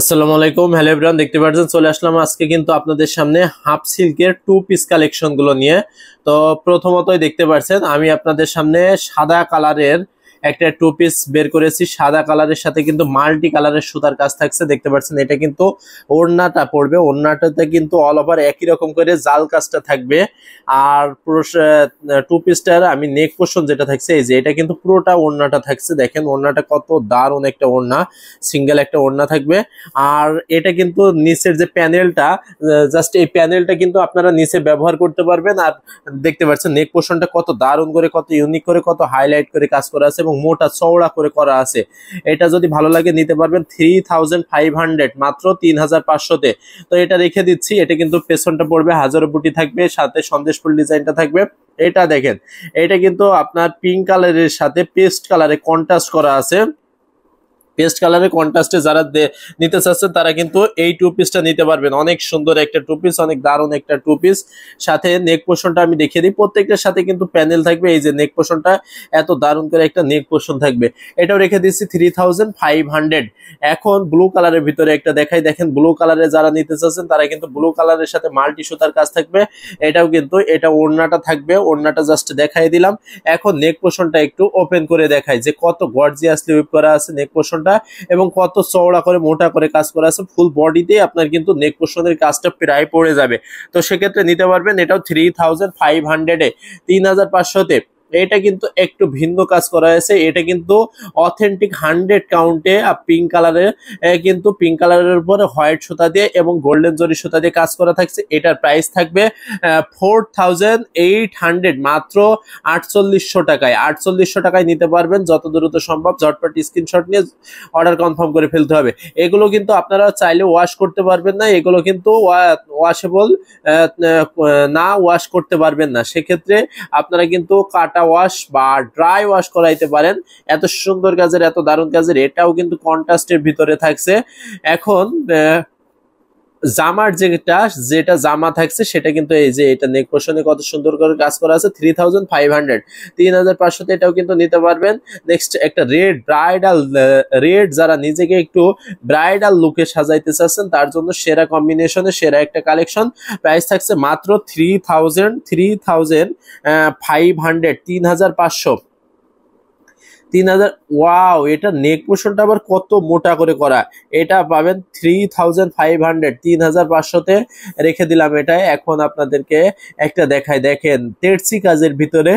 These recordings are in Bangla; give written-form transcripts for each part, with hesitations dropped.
আসসালামু আলাইকুম, হ্যালো এভরিওয়ান। দেখতে পাচ্ছেন চলে আসলাম আজকে কিন্তু আপনাদের সামনে হাফ সিল্কের টু পিস কালেকশন গুলো নিয়ে। তো প্রথমতই দেখতে পাচ্ছেন আমি আপনাদের সামনে সাদা কালারের একটা টু পিস বের করেছি। সাদা কালারের সাথে কিন্তু মাল্টি কালারের সুতার কাজ থাকছে। দেখতে পাচ্ছেন এটা কিন্তু ওড়নাটা পড়বে, ওড়নাটাতে কিন্তু অল ওভার একই রকম করে জাল কাজটা থাকবে। আর পুরো টু পিসটার আমি নেক পোর্শন যেটা থাকছে এই যে এটা কিন্তু পুরোটা ওড়নাটা থাকছে। দেখেন ওড়নাটা কত দারুণ একটা ওড়না, সিঙ্গেল একটা ওড়না থাকবে। আর এটা কিন্তু নিচের যে প্যানেলটা, জাস্ট এই প্যানেলটা কিন্তু আপনারা নিচে ব্যবহার করতে পারবেন। আর দেখতে পাচ্ছেন নেক পোর্শনটা কত দারুণ করে, কত ইউনিক করে, কত হাইলাইট করে কাজ করা আছে এবং মোটা চওড়া করে করা আছে। এটা যদি ভালো লাগে নিতে পারবেন 3500, মাত্র 3500-তে। তো এটা রেখে দিচ্ছি। এটা কিন্তু পেছনটা পড়বে হাজারো বুটি থাকবে, সাথে সন্দেশ ফুল ডিজাইনটা থাকবে। এটা দেখেন, এটা কিন্তু আপনার পিঙ্ক কালারের সাথে পেস্ট কালারে কন্ট্রাস্ট করা আছে। পেস্ট কালারের কন্ট্রাস্টে যারা নিতে চাচ্ছেন তারা কিন্তু এই টু পিসটা নিতে পারবেন। অনেক সুন্দর একটা টু পিস, অনেক দারুণ একটা টু পিস। সাথে নেক পোর্শনটা আমি দেখিয়ে দিই। প্রত্যেকটার সাথে কিন্তু প্যানেল থাকবে। এই যে নেক পোর্শনটা এত দারুণ করে একটা নেক পোর্শন থাকবে। এটাও রেখে দিচ্ছি 3500। এখন ব্লু কালারের ভিতরে একটা দেখাই। দেখেন ব্লু কালারে যারা নিতে চাচ্ছেন তারা কিন্তু ব্লু কালারের সাথে মাল্টি সুতার কাজ থাকবে। এটাও কিন্তু এটা ওড়নাটা থাকবে, ওড়নাটা জাস্ট দেখাই দিলাম। এখন নেক পোর্শনটা একটু ওপেন করে দেখাই যে কত গর্জিয়াসলি উইপ করা আছে নেক পোর্শনটা এবং কত চওড়া করে মোটা করে কাজ করা আছে। ফুল বডিতে আপনার কিন্তু নেক পোর্শনের কাজটা প্রায় পড়ে যাবে। তো সেক্ষেত্রে নিতে পারবেন। এটাও 3500-এ, 3500-তে। এটা কিন্তু একটু ভিন্ন কাজ করা হয়েছে। এটা কিন্তু অথেন্টিক 100 কাউন্টে পিঙ্ক কালারের, কিন্তু পিঙ্ক কালারের উপরে হোয়াইট সুতা দিয়ে এবং গোল্ডেন জরি সুতা দিয়ে কাজ করা থাকছে। এটার প্রাইস থাকবে 4800, মাত্র 4800 টাকায়। 4800 টাকায় নিতে পারবেন। যত দ্রুত সম্ভব ঝটপট স্ক্রিনশট নিয়ে অর্ডার কনফার্ম করে ফেলতে হবে। এগুলো কিন্তু আপনারা চাইলে ওয়াশ করতে পারবেন না, এগুলো কিন্তু ওয়াশেবল না, ওয়াশ করতে পারবেন না। সেক্ষেত্রে আপনারা কিন্তু কাটা ওয়াশ বা ড্রাই ওয়াশ করাইতে পারেন। এত সুন্দর কাজের, এত দারুণ কাজের, এটাও কিন্তু কন্ট্রাস্টের ভিতরে থাকছে। এখন জামার যেটা জামা থাকছে সেটা কিন্তু এই যে এটা নেক পোর্শনে কত সুন্দর করে কাজ করা আছে। 3500, 3500-তে এটাও কিন্তু নিতে পারবেন। নেক্সট একটা রেড ব্রাইডাল, রেড যারা নিজেকে একটু ব্রাইডাল লুকে সাজাইতে চাচ্ছেন তার জন্য সেরা কম্বিনেশনে সেরা একটা কালেকশন। প্রাইস থাকছে মাত্র 3500, 3500। ওয়াও, এটা নেক পোর্শনটা আবার কত মোটা করে করা। এটা পাবেন 3500, 3500-তে রেখে দিলাম এটা। এখন আপনাদেরকে একটা দেখাই। দেখেন তেরসি কাজের ভিতরে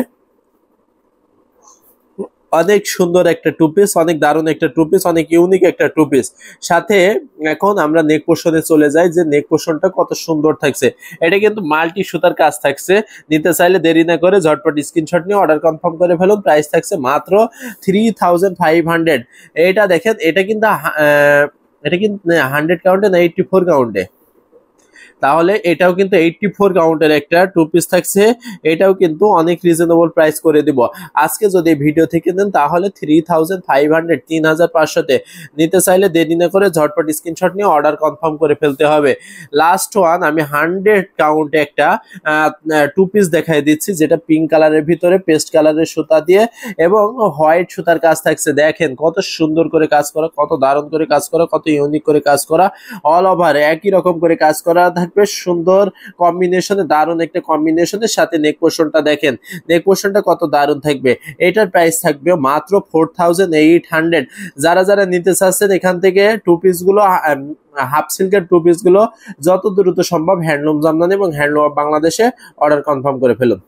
অনেক সুন্দর একটা টু পিস, অনেক দারুণ একটা টু পিস, অনেক ইউনিক একটা টু পিস। সাথে এখন আমরা নেক পোর্শনে চলে যাই যে নেক পোর্শনটা কত সুন্দর থাকছে। এটা কিন্তু মাল্টি সুতার কাজ থাকছে। নিতে চাইলে দেরি না করে ঝটপট স্ক্রিনশট নিয়ে অর্ডার কনফার্ম করে ফেলুন। প্রাইস থাকছে মাত্র 3500। এটা দেখেন, এটা কিন্তু 100 কাউন্টে না 84 কাউন্টে। তাহলে এটাও কিন্তু 84 কাউন্টের একটা টু পিস থাকছে। এটাও কিন্তু অনেক রিজনেবল প্রাইস করে দিব। আজকে যদি ভিডিও থেকে দেন তাহলে 3500, 3500-তে। নিতে চাইলে দেরি না করে ঝটপট স্ক্রিনশট নিয়ে অর্ডার কনফার্ম করে ফেলতে হবে। লাস্ট ওয়ান আমি 100 কাউন্টে একটা টু পিস দেখাই দিচ্ছি, যেটা পিঙ্ক কালারের ভিতরে পেস্ট কালারের সুতা দিয়ে এবং হোয়াইট সুতার কাজ থাকছে। দেখেন কত সুন্দর করে কাজ করা, কত দারুণ করে কাজ করা, কত ইউনিক করে কাজ করা। অল ওভার একই রকম করে কাজ করা থাকবে, সুন্দর কম্বিনেশনে, দারুণ একটা কম্বিনেশনের সাথে নেক পোর্শনটা দেখেন, নেক পোর্শনটা কত দারুণ থাকবে। এটার প্রাইস থাকবে মাত্র 4800। যারা যারা নিতে চাচ্ছেন এখান থেকে টু পিস গুলো, হাফ সিল্কের টু পিস গুলো যত দ্রুত সম্ভব হ্যান্ডলুম জামদানি এবং হ্যান্ডলুম বাংলাদেশে অর্ডার কনফার্ম করে ফেলুন।